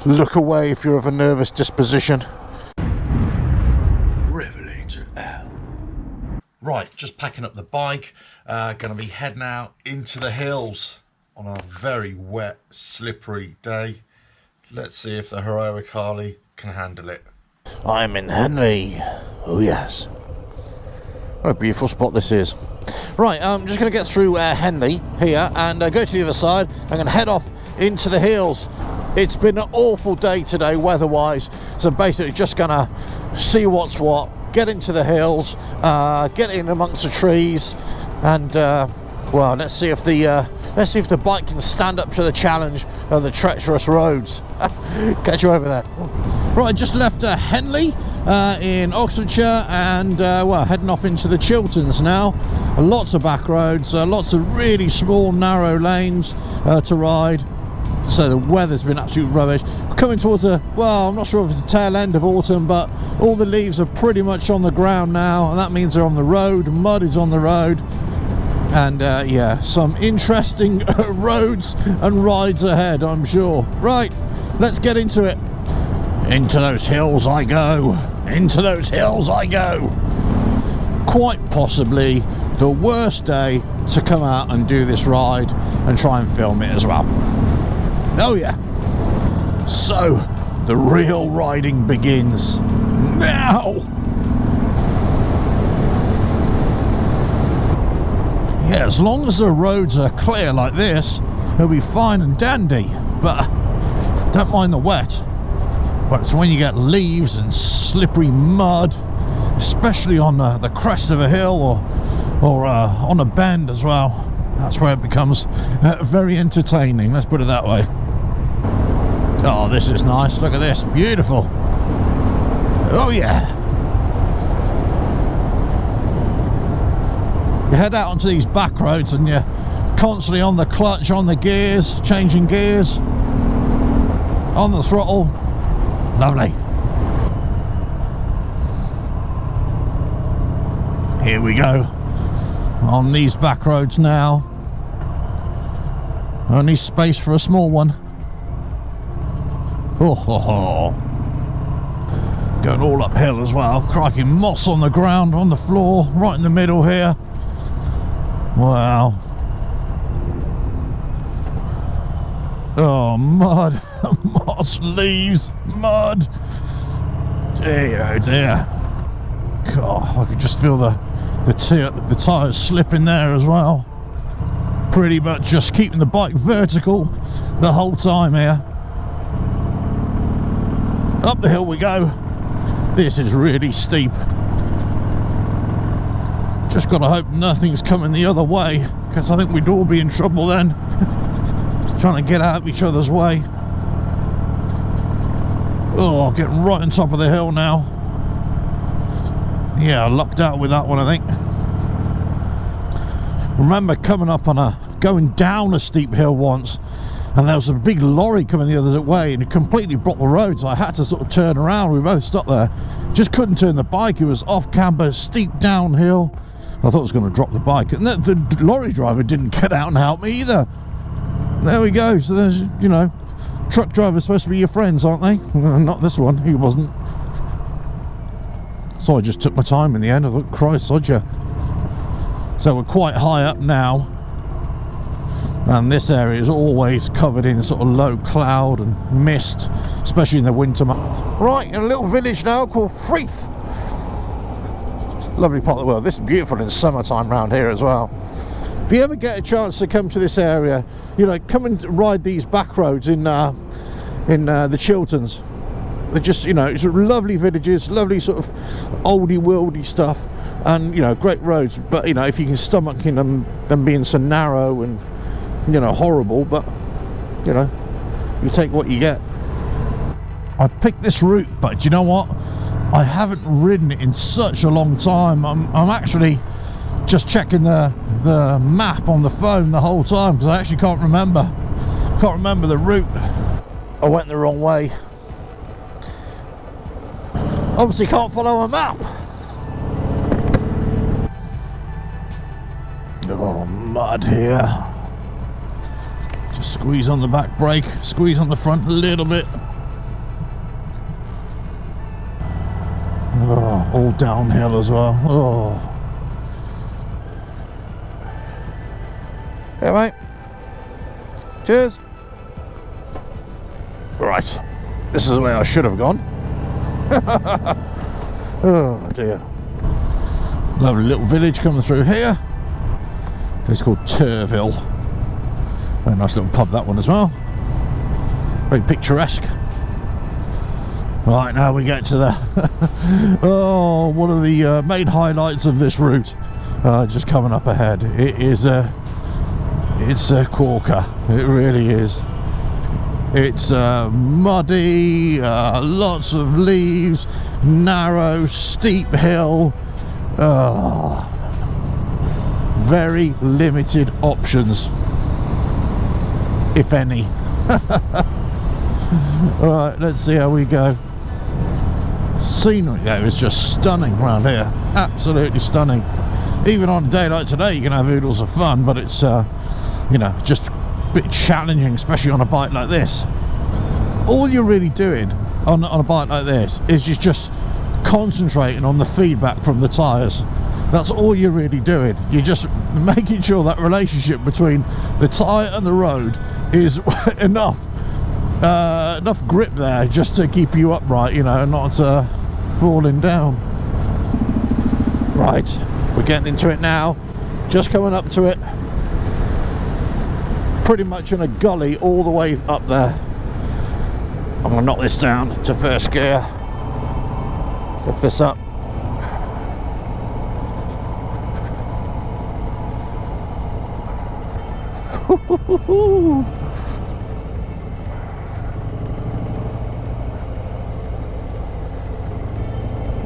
look away if you're of a nervous disposition. RevelatorAlf. Right, just packing up the bike. Gonna be heading out into the hills on a very wet, slippery day. Let's see if the heroic Harley can handle it. I'm in Henley. Oh yes. What a beautiful spot this is. Right, I'm just going to get through Henley here and go to the other side. I'm going to head off into the hills. It's been an awful day today weather-wise, so basically just going to see what's what, get into the hills, get in amongst the trees, and well, let's see if the bike can stand up to the challenge of the treacherous roads. Catch you over there. Right, I just left Henley in Oxfordshire and well, heading off into the Chilterns now. Lots of back roads, lots of really small narrow lanes to ride, so the weather's been absolute rubbish. Coming towards well, I'm not sure if it's the tail end of autumn, but all the leaves are pretty much on the ground now, and that means they're on the road. Mud is on the road, and yeah, some interesting roads and rides ahead, I'm sure. Right, let's get into it. Into those hills I go. Into those hills I go. Quite possibly the worst day to come out and do this ride and try and film it as well. Oh yeah. So the real riding begins now. Yeah, as long as the roads are clear like this, it'll be fine and dandy, but don't mind the wet. But it's when you get leaves and slippery mud, especially on the crest of a hill or on a bend as well, that's where it becomes very entertaining, let's put it that way. Oh, this is nice. Look at this. Beautiful. Oh, yeah. You head out onto these back roads and you're constantly on the clutch, on the gears, changing gears, on the throttle. Lovely. Here we go on these back roads now. Only space for a small one. Oh, ho, ho. Going all uphill as well. Crikey, moss on the ground, on the floor, right in the middle here. Wow. Oh, mud. Moss, leaves, mud. Dear, oh dear. God, I could just feel the tyres slipping there as well. Pretty much just keeping the bike vertical the whole time here. Up the hill we go. This is really steep. Just gotta hope nothing's coming the other way, because I think we'd all be in trouble then. Trying to get out of each other's way. Oh, getting right on top of the hill now. Yeah, I lucked out with that one, I think. Remember coming up on going down a steep hill once, and there was a big lorry coming the other way and it completely blocked the road, so I had to sort of turn around. We both stopped there, just couldn't turn the bike. It was off camber, steep downhill. I thought I was going to drop the bike, and the lorry driver didn't get out and help me either. There we go. So there's, you know, truck drivers supposed to be your friends, aren't they? Not this one, he wasn't. So I just took my time in the end. I thought, Christ, sod ya. So we're quite high up now, and this area is always covered in sort of low cloud and mist, especially in the winter months. Right, in a little village now called Freeth. Lovely part of the world. This is beautiful in summertime round here as well. If you ever get a chance to come to this area, you know, come and ride these back roads in the Chilterns. They're just, you know, it's lovely villages, lovely sort of oldie worldy stuff, and, you know, great roads. But, you know, if you can stomach in them being so narrow and, you know, horrible, but, you know, you take what you get. I picked this route, but do you know what? I haven't ridden it in such a long time. I'm actually just checking the map on the phone the whole time, because I actually can't remember the route. I went the wrong way. Obviously can't follow a map. Oh, mud here. Just squeeze on the back brake, squeeze on the front a little bit. Oh, all downhill as well. Oh. Yeah, mate. Cheers. Right. This is the way I should have gone. Oh dear. Lovely little village coming through here. It's called Turville. Very nice little pub, that one as well. Very picturesque. Right, now we get to the one of the main highlights of this route, just coming up ahead. It's a corker. It really is. It's muddy, lots of leaves, narrow, steep hill. Very limited options, if any. Alright, let's see how we go. Scenery there is just stunning around here. Absolutely stunning. Even on a day like today you can have oodles of fun, but it's you know, just a bit challenging, especially on a bike like this. All you're really doing on a bike like this is just concentrating on the feedback from the tyres. That's all you're really doing. You're just making sure that relationship between the tyre and the road is enough grip there just to keep you upright, you know, not falling down. Right, we're getting into it now. Just coming up to it. Pretty much in a gully all the way up there. I'm going to knock this down to first gear. Lift this up.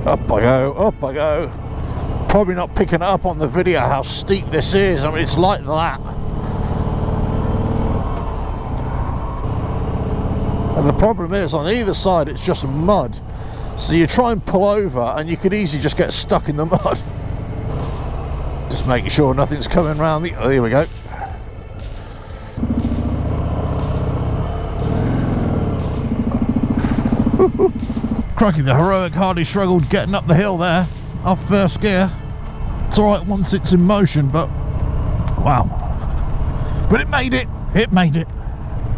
Up I go, up I go. Probably not picking it up on the video how steep this is. I mean, it's like that. And the problem is, on either side it's just mud. So you try and pull over and you could easily just get stuck in the mud. Just making sure nothing's coming around the... Oh, here we go. Crikey, the heroic Harley struggled getting up the hill there, off first gear. It's alright once it's in motion, but wow. But it made it, it made it.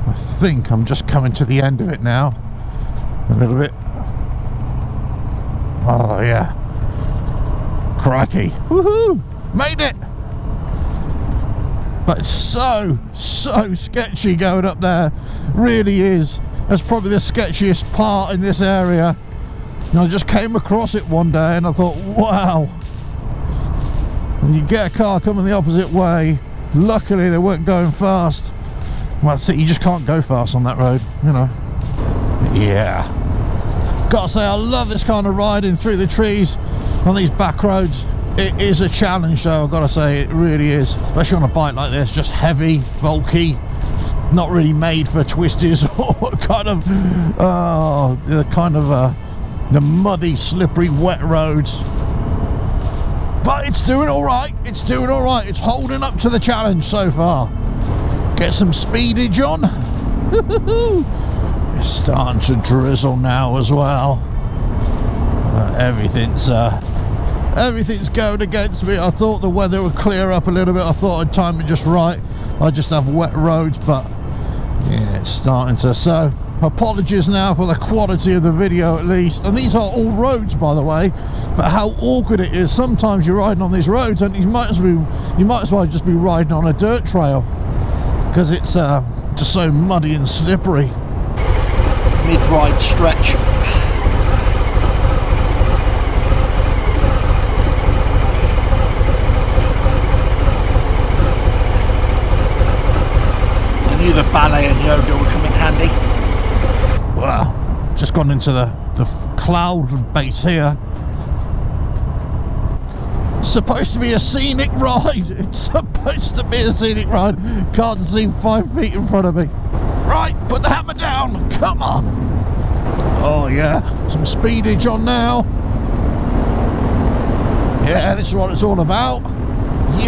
I think I'm just coming to the end of it now. A little bit. Oh yeah. Crikey. Woohoo! Made it! But it's so sketchy going up there. Really is. That's probably the sketchiest part in this area. And I just came across it one day and I thought, wow. When you get a car coming the opposite way, luckily they weren't going fast. Well, that's it, you just can't go fast on that road, you know. Yeah. Gotta say, I love this kind of riding through the trees on these back roads. It is a challenge though, I've got to say, it really is. Especially on a bike like this, just heavy, bulky, not really made for twisties or the muddy, slippery, wet roads. But it's doing all right. It's doing all right. It's holding up to the challenge so far. Get some speedage on. It's starting to drizzle now as well. Everything's going against me. I thought the weather would clear up a little bit. I thought I'd time it just right. I just have wet roads, but yeah, it's starting to. So apologies now for the quality of the video, at least. And these are all roads, by the way, but how awkward it is. Sometimes you're riding on these roads and you might as well just be riding on a dirt trail, because it's just so muddy and slippery. Mid-ride stretch. The ballet and yoga would come in handy. Wow, just gone into the cloud base here. It's supposed to be a scenic ride. It's supposed to be a scenic ride. Can't see 5 feet in front of me. Right, put the hammer down. Come on. Oh yeah, some speedage on now. Yeah, this is what it's all about.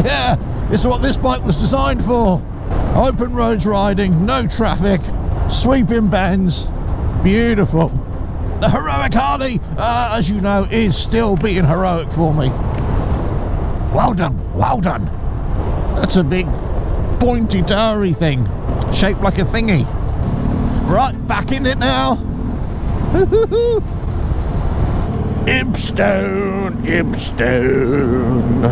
Yeah, this is what this bike was designed for. Open roads riding, no traffic, sweeping bends, beautiful. The heroic Harley, as you know, is still being heroic for me. Well done, well done. That's a big pointy towery thing, shaped like a thingy. Right, back in it now. Ibstone, Ibstone.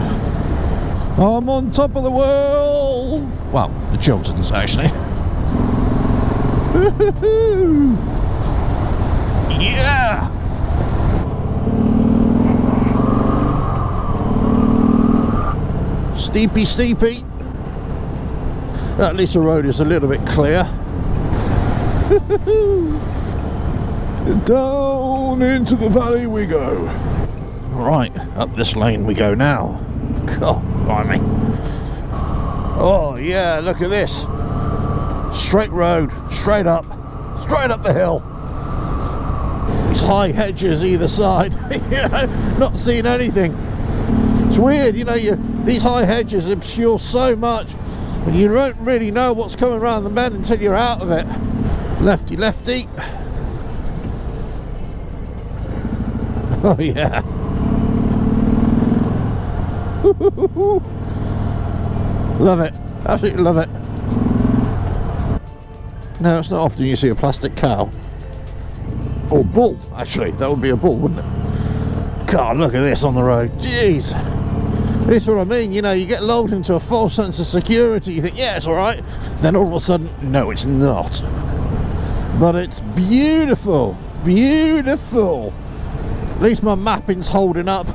I'm on top of the world. Well, the children's actually. Yeah. Steepy, steepy. At least the road is a little bit clear. Down into the valley we go. Right, up this lane we go now. God, blimey. Oh yeah, look at this. Straight road, straight up the hill. These high hedges either side, you know, not seeing anything. It's weird, you know, these high hedges obscure so much, and you don't really know what's coming around the bend until you're out of it. Lefty, lefty. Oh yeah. Love it, absolutely love it. No, it's not often you see a plastic cow. Or bull, actually. That would be a bull, wouldn't it? God, look at this on the road. Jeez. This is what I mean, you know, you get lulled into a false sense of security. You think, yeah, it's alright. Then all of a sudden, no, it's not. But it's beautiful. Beautiful. At least my mapping's holding up.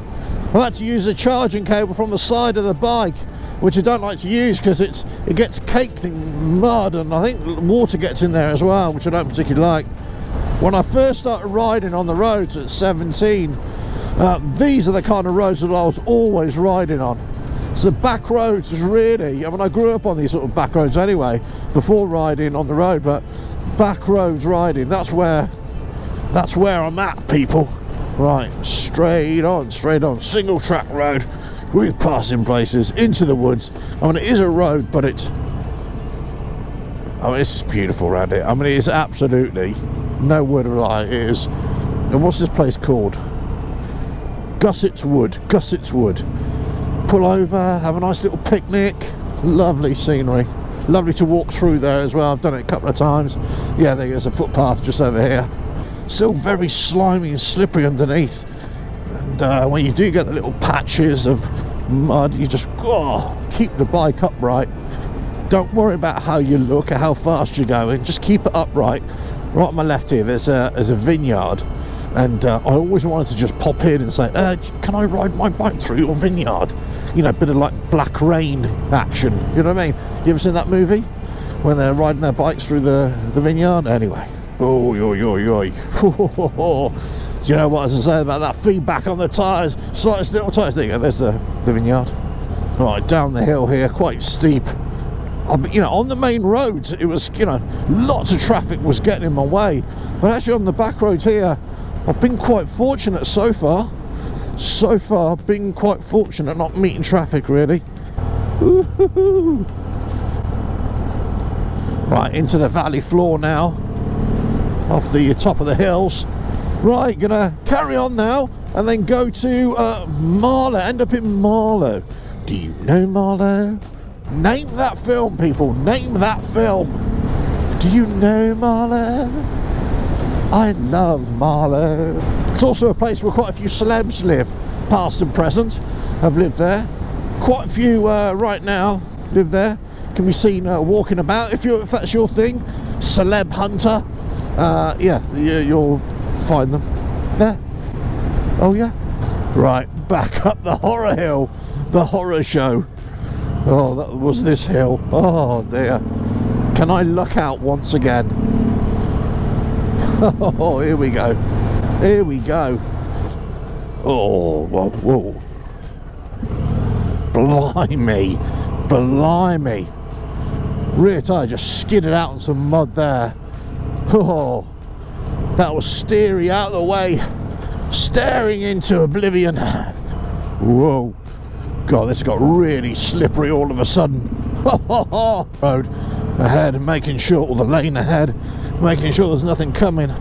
I had to use a charging cable from the side of the bike, which I don't like to use because it gets caked in mud, and I think water gets in there as well, which I don't particularly like. When I first started riding on the roads at 17, these are the kind of roads that I was always riding on. So back roads is really, I mean, I grew up on these sort of back roads anyway, before riding on the road, but back roads riding, that's where I'm at, people. Right, straight on, single track road with passing places into the woods. I mean, it is a road, but it's beautiful around it. I mean, it is absolutely, no word of a lie, it is. And what's this place called? Gusset's Wood. Pull over, have a nice little picnic. Lovely scenery. Lovely to walk through there as well. I've done it a couple of times. Yeah, there's a footpath just over here. Still very slimy and slippery underneath. And when you do get the little patches of mud, you just keep the bike upright. Don't worry about how you look or how fast you're going. Just keep it upright. Right on my left here, there's a vineyard. And I always wanted to just pop in and say, can I ride my bike through your vineyard? You know, a bit of like Black Rain action. You know what I mean? You ever seen that movie? When they're riding their bikes through the vineyard? Anyway. Oh, yo. Do you know what I was saying about that feedback on the tyres? Slightest little tyres. There you go, there's the vineyard. Right, down the hill here, quite steep. You know, on the main roads, it was, you know, lots of traffic was getting in my way. But actually on the back roads here, I've been quite fortunate so far. Been quite fortunate not meeting traffic, really. Ooh-hoo-hoo. Right, into the valley floor now. Off the top of the hills. Right, gonna carry on now and then go to Marlow, end up in Marlow. Do you know Marlow? Name that film, people, name that film. Do you know Marlow? I love Marlow. It's also a place where quite a few celebs live, past and present, have lived there. Quite a few right now live there. Can be seen walking about, if that's your thing. Celeb hunter. Yeah, you'll find them there. Oh yeah. Right, back up the horror hill, the horror show. Oh, that was this hill. Oh dear. Can I look out once again? Oh, here we go. Oh, whoa. Blimey. Rear tyre just skidded out on some mud there. Oh, that was steery out of the way, staring into oblivion. Whoa, God, this got really slippery all of a sudden. Road ahead, making sure, or the lane ahead, making sure there's nothing coming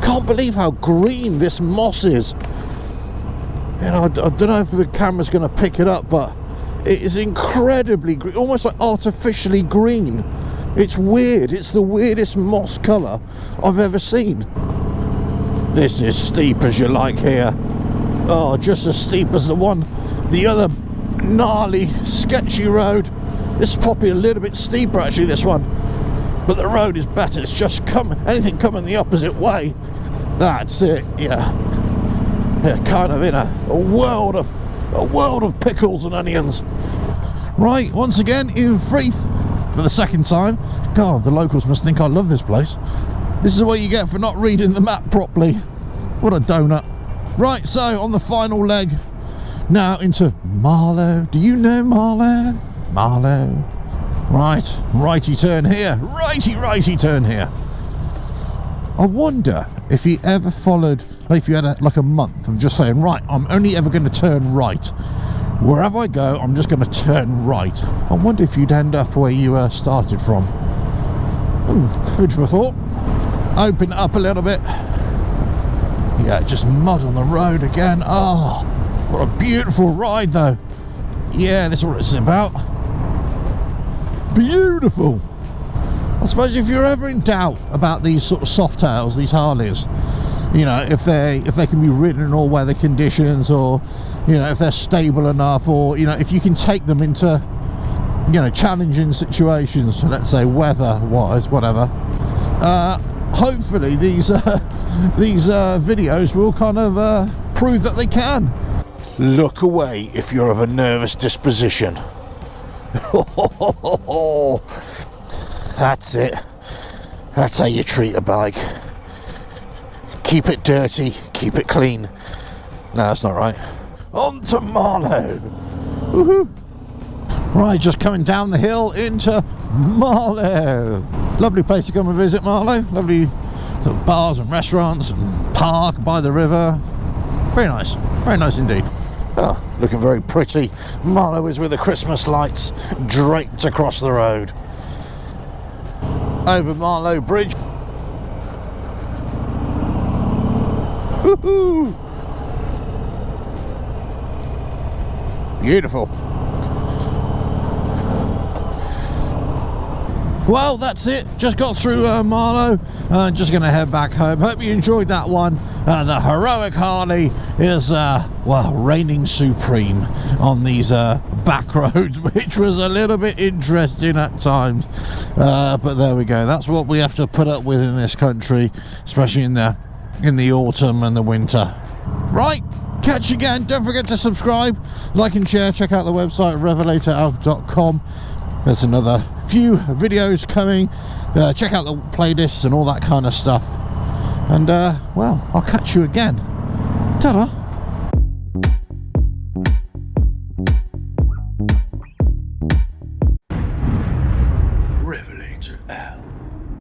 can't believe how green this moss is. You know, I don't know if the camera's going to pick it up, but it is incredibly green, almost like artificially green. It's weird. It's the weirdest moss colour I've ever seen. This is steep as you like here. Oh, just as steep as the other gnarly, sketchy road. This is probably a little bit steeper actually, this one. But the road is better. It's just anything coming the opposite way. That's it, yeah. Yeah, kind of in a world of pickles and onions. Right, once again in Freeth for the second time. God, the locals must think I love this place. This is what you get for not reading the map properly. What a donut. Right, so on the final leg, now into Marlow. Do you know Marlow? Marlow. Right, righty turn here. Righty turn here. I wonder if he ever followed, like if you had like a month of just saying, right, I'm only ever going to turn right. Wherever I go, I'm just going to turn right. I wonder if you'd end up where you started from. Food for thought. Open it up a little bit. Yeah, just mud on the road again. Oh, what a beautiful ride though. Yeah, that's what it's about. Beautiful. I suppose if you're ever in doubt about these sort of soft tails, these Harleys, you know, if they can be ridden in all weather conditions, or you know, if they're stable enough, or you know, if you can take them into, you know, challenging situations, let's say weather wise, whatever, hopefully these videos will kind of prove that they can. Look away if you're of a nervous disposition. That's it. That's how you treat a bike. Keep it dirty, keep it clean. No, that's not right. On to Marlow. Woohoo. Right, just coming down the hill into Marlow. Lovely place to come and visit, Marlow. Lovely sort of bars and restaurants and park by the river. Very nice indeed. Oh, looking very pretty. Marlow is with the Christmas lights draped across the road. Over Marlow Bridge. Woohoo! Beautiful. Well, that's it. Just got through Marlow. Just going to head back home. Hope you enjoyed that one. The heroic Harley is, well, reigning supreme on these back roads, which was a little bit interesting at times. But there we go. That's what we have to put up with in this country, especially in the autumn and the winter. Right. Catch you again. Don't forget to subscribe, like and share. Check out the website RevelatorAlf.com. There's another few videos coming. Check out the playlists and all that kind of stuff. And well, I'll catch you again. Ta-da.